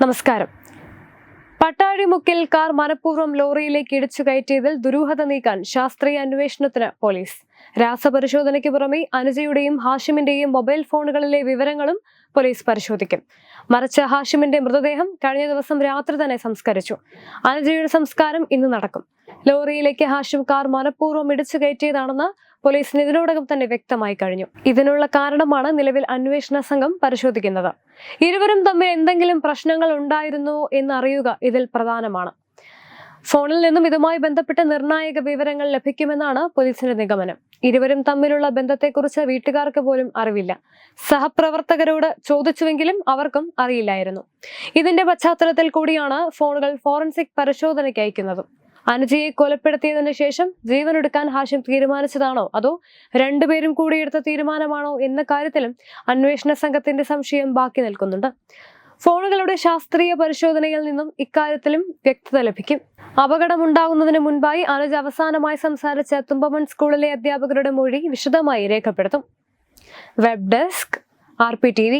നമസ്കാരം. പട്ടാഴിമുക്കിൽ കാർ മനഃപൂർവ്വം ലോറിയിലേക്ക് ഇടിച്ചു കയറ്റിയതിൽ ദുരൂഹത നീക്കാൻ ശാസ്ത്രീയ അന്വേഷണത്തിന് പോലീസ്. രാസപരിശോധനയ്ക്ക് പുറമെ അനുജയുടെയും ഹാഷിമിന്റെയും മൊബൈൽ ഫോണുകളിലെ വിവരങ്ങളും പോലീസ് പരിശോധിക്കും. മരിച്ച ഹാഷിമിന്റെ മൃതദേഹം കഴിഞ്ഞ ദിവസം രാത്രി തന്നെ സംസ്കരിച്ചു. അനുജയുടെ സംസ്കാരം ഇന്ന് നടക്കും. ലോറിയിലേക്ക് ഹാഷിം കാർ മനഃപൂർവ്വം ഇടിച്ചു കയറ്റിയതാണെന്ന് പോലീസിന് ഇതിനോടകം തന്നെ വ്യക്തമായി കഴിഞ്ഞു. ഇതിനുള്ള കാരണമാണ് നിലവിൽ അന്വേഷണ സംഘം പരിശോധിക്കുന്നത്. ഇരുവരും തമ്മിൽ എന്തെങ്കിലും പ്രശ്നങ്ങൾ ഉണ്ടായിരുന്നോ എന്നറിയുക ഇതിൽ പ്രധാനമാണ്. ഫോണിൽ നിന്നും ഇതുമായി ബന്ധപ്പെട്ട നിർണായക വിവരങ്ങൾ ലഭിക്കുമെന്നാണ് പോലീസിന്റെ നിഗമനം. ഇരുവരും തമ്മിലുള്ള ബന്ധത്തെക്കുറിച്ച് വീട്ടുകാർക്ക് പോലും അറിവില്ല. സഹപ്രവർത്തകരോട് ചോദിച്ചുവെങ്കിലും അവർക്കും അറിയില്ലായിരുന്നു. ഇതിന്റെ പശ്ചാത്തലത്തിൽ കൂടിയാണ് ഫോണുകൾ ഫോറൻസിക് പരിശോധനയ്ക്ക് അയക്കുന്നത്. അനുജയെ കൊലപ്പെടുത്തിയതിനു ശേഷം ജീവനെടുക്കാൻ ഹാഷിം തീരുമാനിച്ചതാണോ അതോ രണ്ടുപേരും കൂടിയെടുത്ത തീരുമാനമാണോ എന്ന കാര്യത്തിലും അന്വേഷണ സംഘത്തിന്റെ സംശയം ബാക്കി നിൽക്കുന്നുണ്ട്. ഫോണുകളുടെ ശാസ്ത്രീയ പരിശോധനയിൽ നിന്നും ഇക്കാര്യത്തിലും വ്യക്തത ലഭിക്കും. അപകടമുണ്ടാകുന്നതിന് മുൻപായി അനുജ അവസാനമായി സംസാരിച്ച തുമ്പമൺ സ്കൂളിലെ അധ്യാപകരുടെ മൊഴി വിശദമായി രേഖപ്പെടുത്തും. Web desk RPTV.